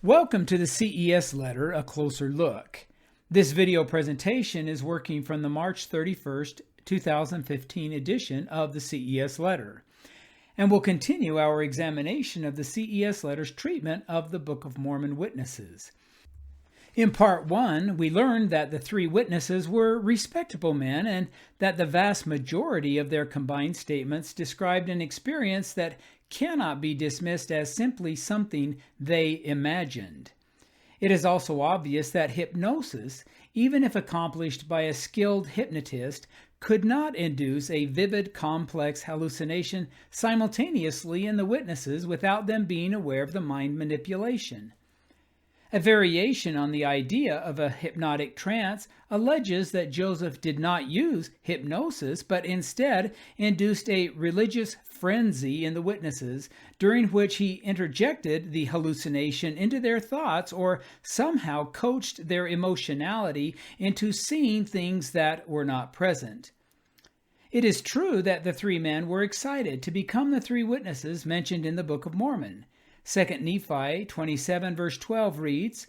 Welcome to the CES Letter, a closer look. This video presentation is working from the March 31st, 2015 edition of the CES Letter, and we'll continue our examination of the CES Letter's treatment of the Book of Mormon Witnesses. In Part 1, we learned that the three witnesses were respectable men and that the vast majority of their combined statements described an experience that cannot be dismissed as simply something they imagined. It is also obvious that hypnosis, even if accomplished by a skilled hypnotist, could not induce a vivid, complex hallucination simultaneously in the witnesses without them being aware of the mind manipulation. A variation on the idea of a hypnotic trance alleges that Joseph did not use hypnosis, but instead induced a religious frenzy in the witnesses, during which he interjected the hallucination into their thoughts or somehow coached their emotionality into seeing things that were not present. It is true that the three men were excited to become the three witnesses mentioned in the Book of Mormon. 2 Nephi 27 verse 12 reads,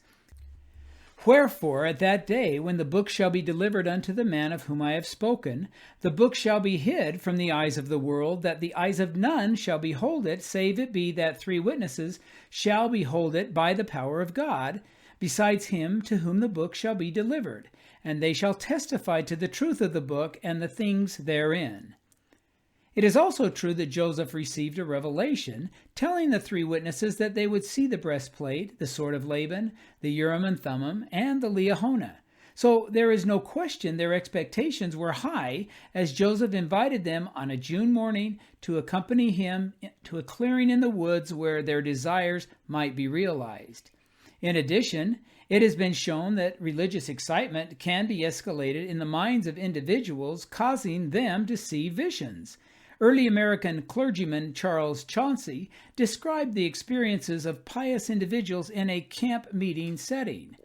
"Wherefore at that day when the book shall be delivered unto the man of whom I have spoken, the book shall be hid from the eyes of the world, that the eyes of none shall behold it, save it be that three witnesses shall behold it by the power of God, besides him to whom the book shall be delivered, and they shall testify to the truth of the book and the things therein." It is also true that Joseph received a revelation, telling the three witnesses that they would see the breastplate, the sword of Laban, the Urim and Thummim, and the Liahona. So there is no question their expectations were high, as Joseph invited them on a June morning to accompany him to a clearing in the woods where their desires might be realized. In addition, it has been shown that religious excitement can be escalated in the minds of individuals, causing them to see visions. Early American clergyman Charles Chauncey described the experiences of pious individuals in a camp meeting setting.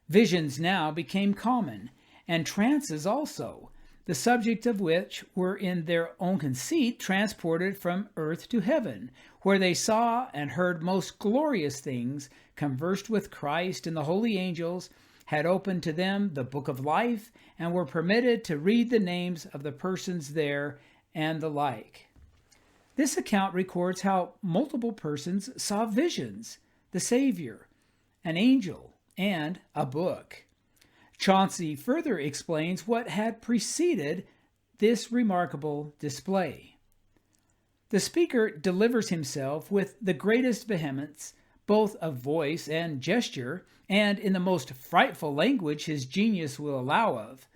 Visions now became common, and trances also, the subject of which were in their own conceit transported from earth to heaven, where they saw and heard most glorious things, conversed with Christ and the holy angels, had opened to them the book of life, and were permitted to read the names of the persons there, and the like. This account records how multiple persons saw visions, the Savior, an angel, and a book. Chauncey further explains what had preceded this remarkable display. The speaker delivers himself with the greatest vehemence, both of voice and gesture, and in the most frightful language his genius will allow of.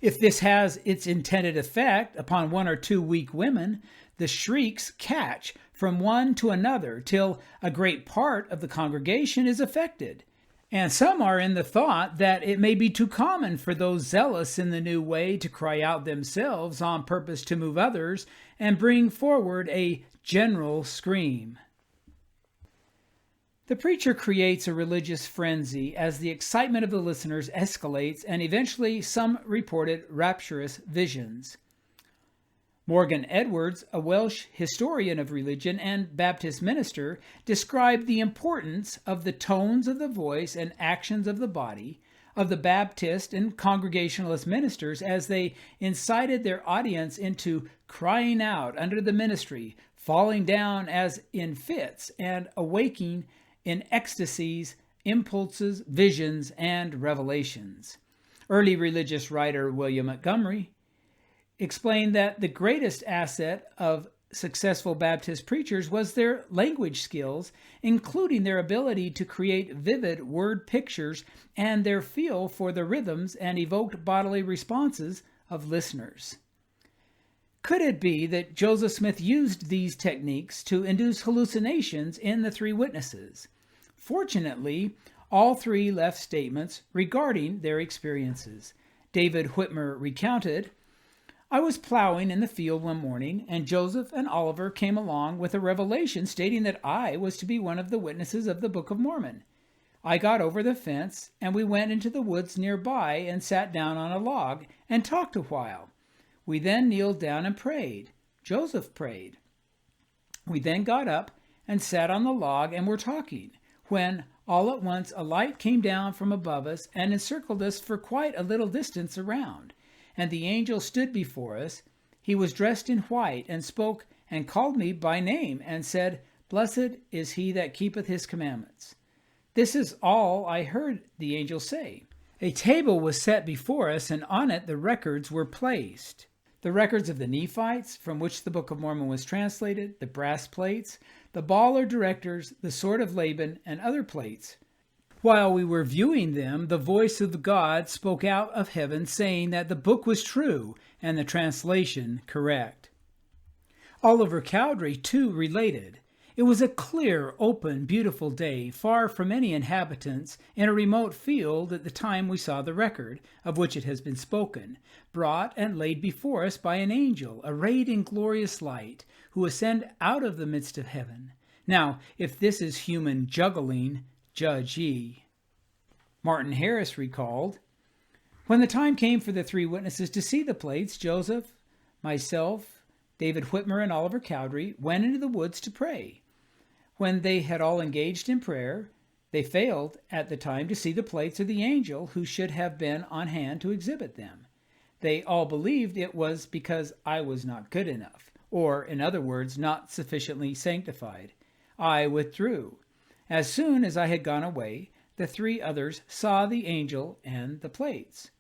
If this has its intended effect upon one or two weak women, the shrieks catch from one to another till a great part of the congregation is affected. And some are in the thought that it may be too common for those zealous in the new way to cry out themselves on purpose to move others and bring forward a general scream. The preacher creates a religious frenzy as the excitement of the listeners escalates, and eventually some reported rapturous visions. Morgan Edwards, a Welsh historian of religion and Baptist minister, described the importance of the tones of the voice and actions of the body of the Baptist and Congregationalist ministers as they incited their audience into crying out under the ministry, falling down as in fits, and awaking in ecstasies, impulses, visions, and revelations. Early religious writer William Montgomery explained that the greatest asset of successful Baptist preachers was their language skills, including their ability to create vivid word pictures and their feel for the rhythms and evoked bodily responses of listeners. Could it be that Joseph Smith used these techniques to induce hallucinations in the three witnesses? Fortunately, all three left statements regarding their experiences. David Whitmer recounted, "I was plowing in the field one morning, and Joseph and Oliver came along with a revelation stating that I was to be one of the witnesses of the Book of Mormon. I got over the fence, and we went into the woods nearby and sat down on a log and talked a while. We then kneeled down and prayed. Joseph prayed. We then got up and sat on the log and were talking. when all at once a light came down from above us and encircled us for quite a little distance around. And the angel stood before us. He was dressed in white, and spoke and called me by name, and said, Blessed is he that keepeth his commandments. This is all I heard the angel say. A table was set before us, and on it the records were placed. The records of the Nephites, from which the Book of Mormon was translated, the brass plates, the ball or directors, the sword of Laban, and other plates. While we were viewing them, the voice of God spoke out of heaven, saying that the book was true and the translation correct. Oliver Cowdery, too, related, It was a clear, open, beautiful day, far from any inhabitants, in a remote field at the time we saw the record, of which it has been spoken, brought and laid before us by an angel, arrayed in glorious light, who ascended out of the midst of heaven. Now, if this is human juggling, judge ye. Martin Harris recalled, When the time came for the three witnesses to see the plates, Joseph, myself, David Whitmer, and Oliver Cowdery went into the woods to pray. When they had all engaged in prayer, they failed at the time to see the plates of the angel who should have been on hand to exhibit them. They all believed it was because I was not good enough, or, in other words, not sufficiently sanctified. I withdrew. As soon as I had gone away, the three others saw the angel and the plates.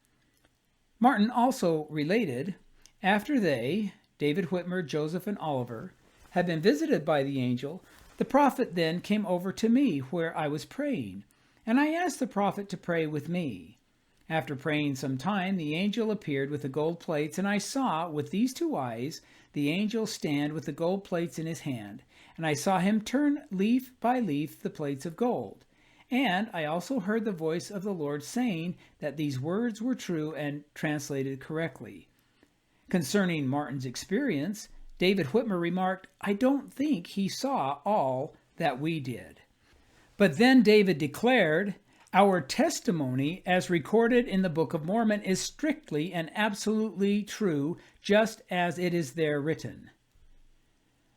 Martin also related, After they, David Whitmer, Joseph, and Oliver, had been visited by the angel, the prophet then came over to me where I was praying, and I asked the prophet to pray with me. After praying some time, the angel appeared with the gold plates, and I saw, with these two eyes, the angel stand with the gold plates in his hand, and I saw him turn leaf by leaf the plates of gold. And I also heard the voice of the Lord saying that these words were true and translated correctly. Concerning Martin's experience, David Whitmer remarked, I don't think he saw all that we did. But then David declared, Our testimony, as recorded in the Book of Mormon, is strictly and absolutely true, just as it is there written.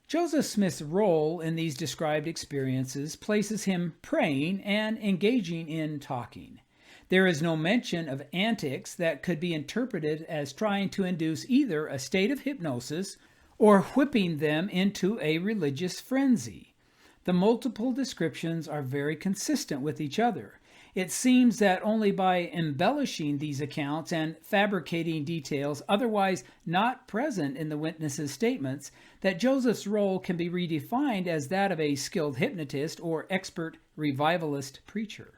Joseph Smith's role in these described experiences places him praying and engaging in talking. There is no mention of antics that could be interpreted as trying to induce either a state of hypnosis or whipping them into a religious frenzy. The multiple descriptions are very consistent with each other. It seems that only by embellishing these accounts and fabricating details otherwise not present in the witnesses' statements, that Joseph's role can be redefined as that of a skilled hypnotist or expert revivalist preacher.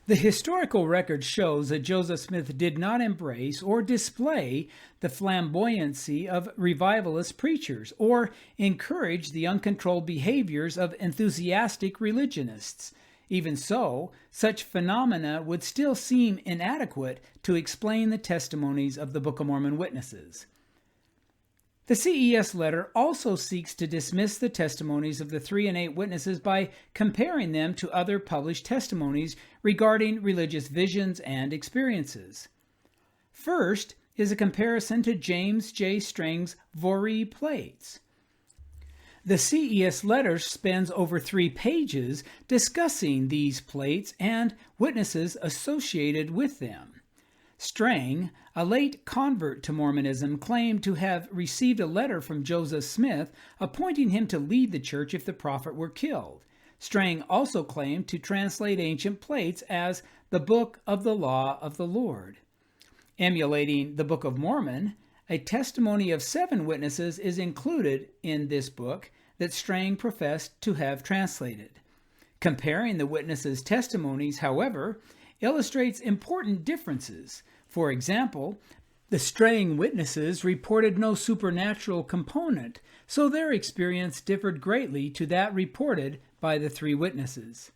The historical record shows that Joseph Smith did not embrace or display the flamboyancy of revivalist preachers or encourage the uncontrolled behaviors of enthusiastic religionists. Even so, such phenomena would still seem inadequate to explain the testimonies of the Book of Mormon witnesses. The CES letter also seeks to dismiss the testimonies of the 3 and 8 witnesses by comparing them to other published testimonies regarding religious visions and experiences. First is a comparison to James J. Strang's Voree plates. The CES letter spends over 3 pages discussing these plates and witnesses associated with them. Strang, a late convert to Mormonism, claimed to have received a letter from Joseph Smith appointing him to lead the church if the prophet were killed. Strang also claimed to translate ancient plates as the Book of the Law of the Lord. Emulating the Book of Mormon, a testimony of 7 witnesses is included in this book that Strang professed to have translated. Comparing the witnesses' testimonies, however, illustrates important differences. For example, the Strang witnesses reported no supernatural component, so their experience differed greatly to that reported by the 3 witnesses.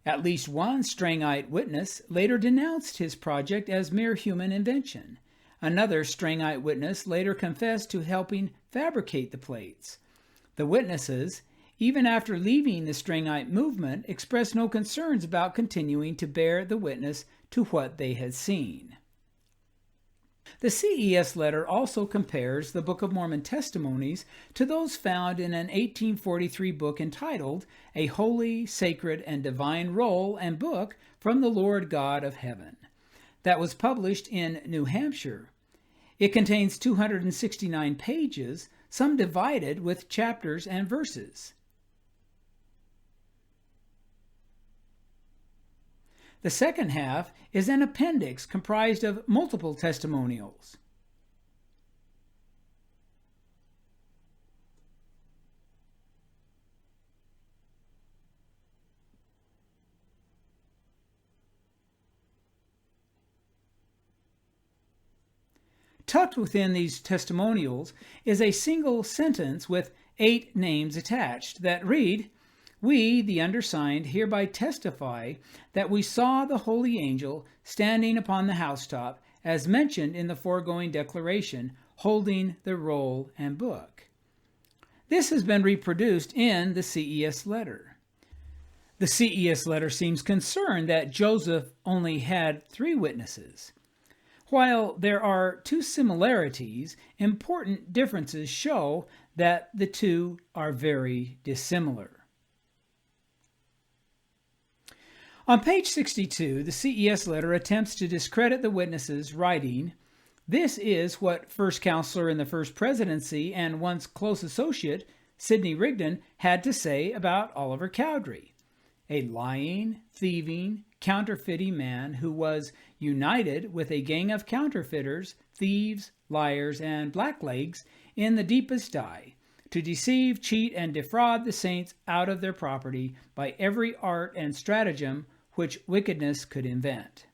At least one Strangite witness later denounced his project as mere human invention. Another Strangite witness later confessed to helping fabricate the plates. The witnesses, even after leaving the Strangite movement, expressed no concerns about continuing to bear the witness to what they had seen. The CES letter also compares the Book of Mormon testimonies to those found in an 1843 book entitled A Holy, Sacred, and Divine Roll and Book from the Lord God of Heaven, that was published in New Hampshire. It contains 269 pages, some divided with chapters and verses. The second half is an appendix comprised of multiple testimonials. Tucked within these testimonials is a single sentence with 8 names attached that read, "We, the undersigned, hereby testify that we saw the holy angel standing upon the housetop, as mentioned in the foregoing declaration, holding the roll and book." This has been reproduced in the CES letter. The CES letter seems concerned that Joseph only had 3 witnesses. While there are 2 similarities, important differences show that the 2 are very dissimilar. On page 62, the CES letter attempts to discredit the witnesses, writing, "This is what first counselor in the First Presidency and once close associate, Sidney Rigdon, had to say about Oliver Cowdery, a lying, thieving, counterfeiting man who was united with a gang of counterfeiters, thieves, liars, and blacklegs in the deepest dye, to deceive, cheat, and defraud the saints out of their property by every art and stratagem which wickedness could invent."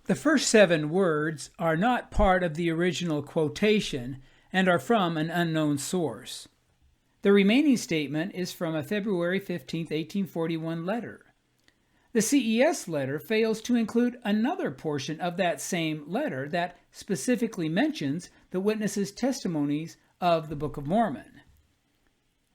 The first 7 words are not part of the original quotation and are from an unknown source. The remaining statement is from a February 15, 1841 letter. The CES letter fails to include another portion of that same letter that specifically mentions the witnesses' testimonies of the Book of Mormon.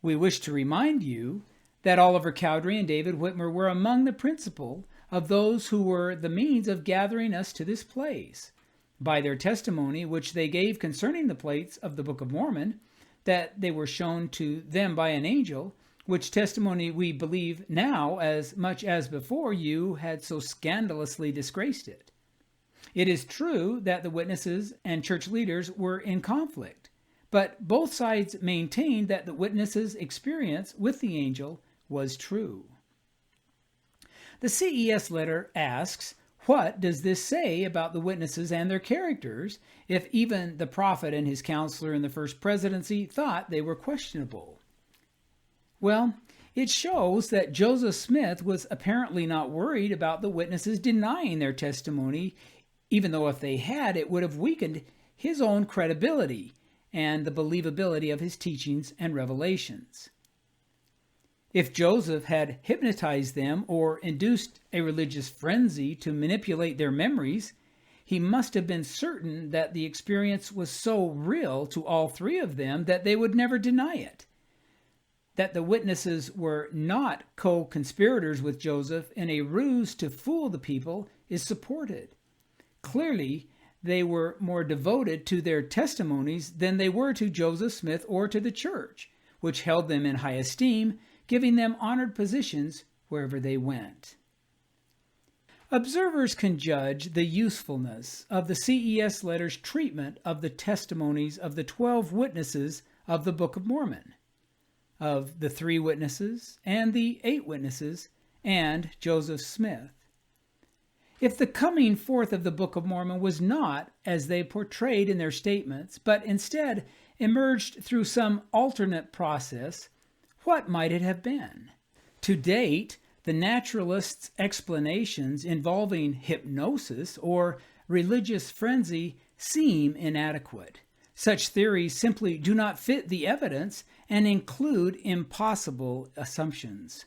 We wish to remind you that Oliver Cowdery and David Whitmer were among the principal of those who were the means of gathering us to this place. By their testimony, which they gave concerning the plates of the Book of Mormon, that they were shown to them by an angel, which testimony we believe now as much as before you had so scandalously disgraced it. It is true that the witnesses and church leaders were in conflict, but both sides maintained that the witnesses' experience with the angel was true. The CES letter asks, what does this say about the witnesses and their characters, if even the prophet and his counselor in the First Presidency thought they were questionable? Well, it shows that Joseph Smith was apparently not worried about the witnesses denying their testimony, even though if they had, it would have weakened his own credibility and the believability of his teachings and revelations. If Joseph had hypnotized them or induced a religious frenzy to manipulate their memories, he must have been certain that the experience was so real to all 3 of them that they would never deny it. That the witnesses were not co-conspirators with Joseph in a ruse to fool the people is supported. Clearly, they were more devoted to their testimonies than they were to Joseph Smith or to the church, which held them in high esteem, giving them honored positions wherever they went. Observers can judge the usefulness of the CES letter's treatment of the testimonies of the 12 witnesses of the Book of Mormon, of the 3 witnesses and the 8 witnesses, and Joseph Smith. If the coming forth of the Book of Mormon was not, as they portrayed in their statements, but instead emerged through some alternate process, what might it have been? To date, the naturalists' explanations involving hypnosis or religious frenzy seem inadequate. Such theories simply do not fit the evidence and include impossible assumptions.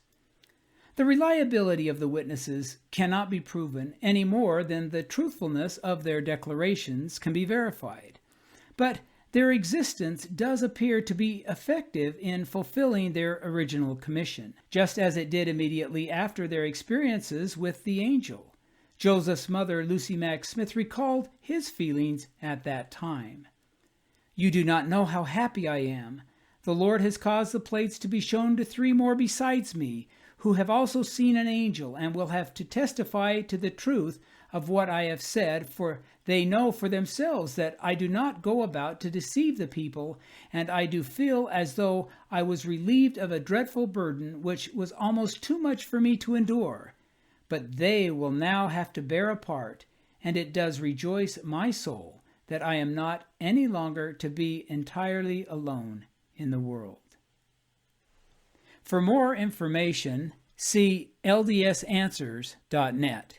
The reliability of the witnesses cannot be proven any more than the truthfulness of their declarations can be verified. But their existence does appear to be effective in fulfilling their original commission, just as it did immediately after their experiences with the angel, Joseph's mother, Lucy Mack Smith, recalled his feelings at that time. "You do not know how happy I am. The Lord has caused the plates to be shown to 3 more besides me, who have also seen an angel, and will have to testify to the truth of what I have said, for they know for themselves that I do not go about to deceive the people, and I do feel as though I was relieved of a dreadful burden which was almost too much for me to endure. But they will now have to bear a part, and it does rejoice my soul that I am not any longer to be entirely alone in the world." For more information, see ldsanswers.net.